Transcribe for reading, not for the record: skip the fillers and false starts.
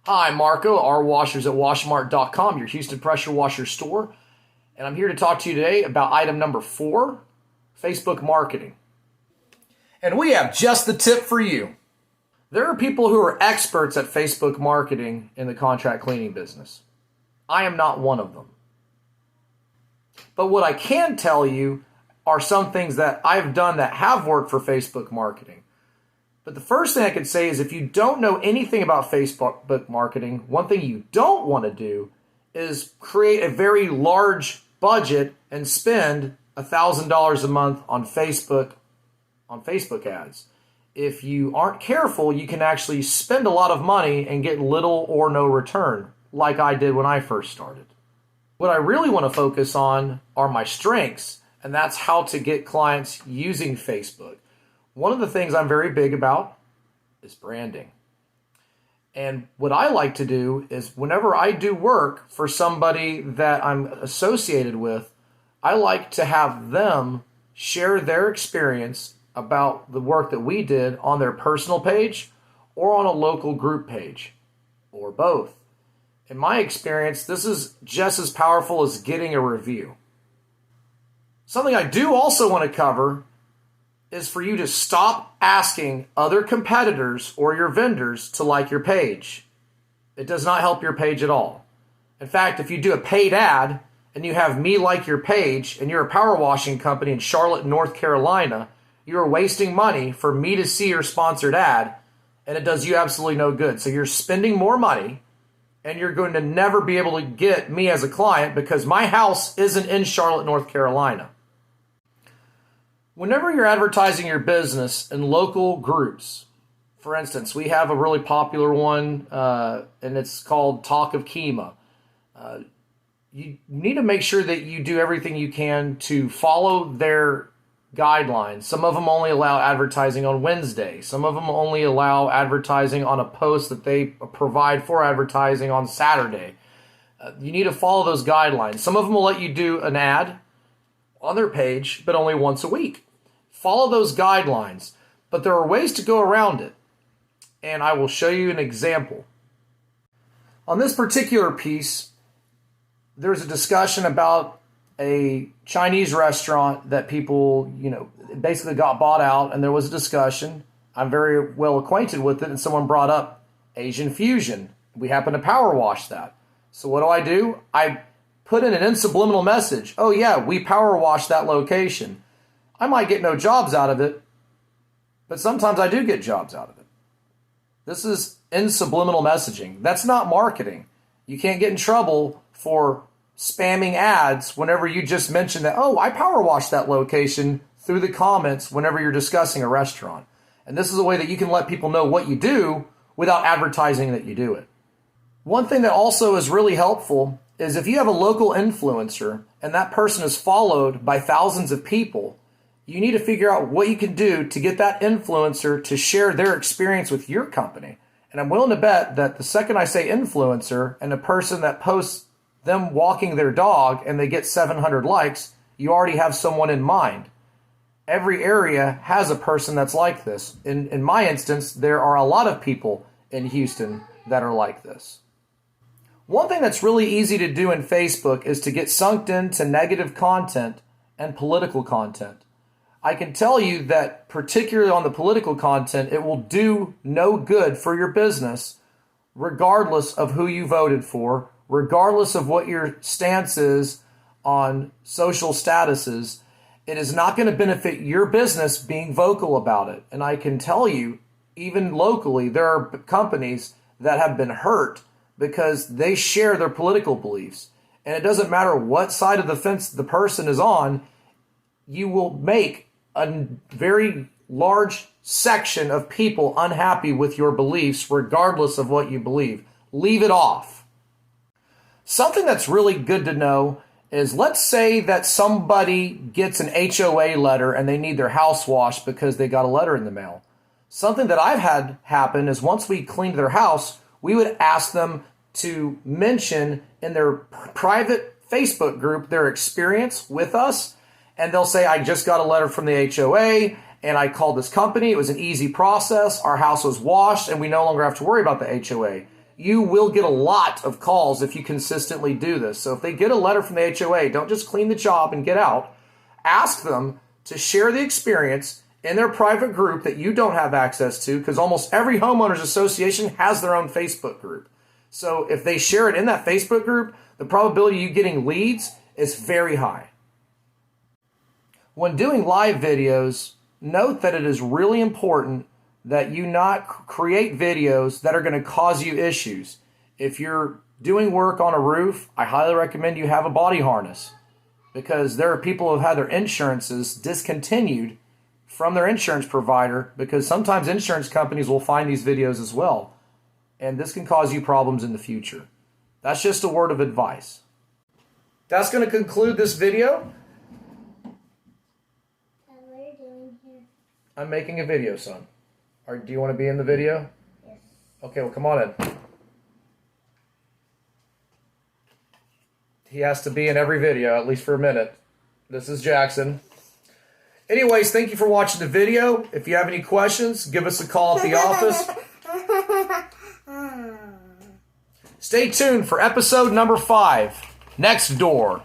Hi, Marco, rwashers at washmart.com, your Houston pressure washer store. And I'm here to talk to you today about item number 4, Facebook marketing. And we have just the tip for you. There are people who are experts at Facebook marketing in the contract cleaning business. I am not one of them. But what I can tell you are some things that I've done that have worked for Facebook marketing. But the first thing I could say is if you don't know anything about Facebook marketing, one thing you don't want to do is create a very large budget and spend $1,000 a month on Facebook ads. If you aren't careful, you can actually spend a lot of money and get little or no return, like I did when I first started. What I really want to focus on are my strengths, and that's how to get clients using Facebook. One of the things I'm very big about is branding. And what I like to do is whenever I do work for somebody that I'm associated with, I like to have them share their experience about the work that we did on their personal page or on a local group page, or both. In my experience, this is just as powerful as getting a review. Something I do also want to cover is for you to stop asking other competitors or your vendors to like your page. It does not help your page at all. In fact, if you do a paid ad and you have me like your page and you're a power washing company in Charlotte, North Carolina, you are wasting money for me to see your sponsored ad, and it does you absolutely no good. So you're spending more money and you're going to never be able to get me as a client because my house isn't in Charlotte, North Carolina. Whenever you're advertising your business in local groups, for instance, we have a really popular one, and it's called Talk of Kima. You need to make sure that you do everything you can to follow their guidelines. Some of them only allow advertising on Wednesday. Some of them only allow advertising on a post that they provide for advertising on Saturday. You need to follow those guidelines. Some of them will let you do an ad on their page, but only once a week. Follow those guidelines, but there are ways to go around it, and I will show you an example. On this particular piece, there's a discussion about a Chinese restaurant that people, basically got bought out, and there was a discussion. I'm very well acquainted with it, and someone brought up Asian fusion. We happen to power wash that. So what do? I put in an subliminal message. Oh yeah, we power wash that location. I might get no jobs out of it, but sometimes I do get jobs out of it. This is subliminal messaging. That's not marketing. You can't get in trouble for spamming ads whenever you just mention that, oh, I power wash that location through the comments whenever you're discussing a restaurant. And this is a way that you can let people know what you do without advertising that you do it. One thing that also is really helpful is if you have a local influencer and that person is followed by thousands of people, you need to figure out what you can do to get that influencer to share their experience with your company. And I'm willing to bet that the second I say influencer and a person that posts them walking their dog and they get 700 likes, you already have someone in mind. Every area has a person that's like this. In my instance, there are a lot of people in Houston that are like this. One thing that's really easy to do in Facebook is to get sucked into negative content and political content. I can tell you that particularly on the political content, it will do no good for your business regardless of who you voted for, regardless of what your stance is on social statuses. It is not going to benefit your business being vocal about it. And I can tell you, even locally, there are companies that have been hurt because they share their political beliefs. And it doesn't matter what side of the fence the person is on, you will make a very large section of people unhappy with your beliefs regardless of what you believe. Leave it off. Something that's really good to know is, let's say that somebody gets an HOA letter and they need their house washed because they got a letter in the mail. Something that I've had happen is once we cleaned their house, we would ask them to mention in their private Facebook group their experience with us. And they'll say, I just got a letter from the HOA and I called this company. It was an easy process. Our house was washed and we no longer have to worry about the HOA. you will get a lot of calls if you consistently do this. So if they get a letter from the HOA, don't just clean the job and get out. Ask them to share the experience in their private group that you don't have access to, because almost every homeowners association has their own Facebook group. So if they share it in that Facebook group, the probability of you getting leads is very high. When doing live videos, note that it is really important that you not create videos that are going to cause you issues. If you're doing work on a roof, I highly recommend you have a body harness, because there are people who have had their insurances discontinued from their insurance provider, because sometimes insurance companies will find these videos as well, and this can cause you problems in the future. That's just a word of advice. That's going to conclude this video. What are you doing here? I'm making a video, son. Do you want to be in the video? Yes. Okay, well, come on in. He has to be in every video, at least for a minute. This is Jackson. Anyways, thank you for watching the video. If you have any questions, give us a call at the office. Stay tuned for episode number 5, Next Door.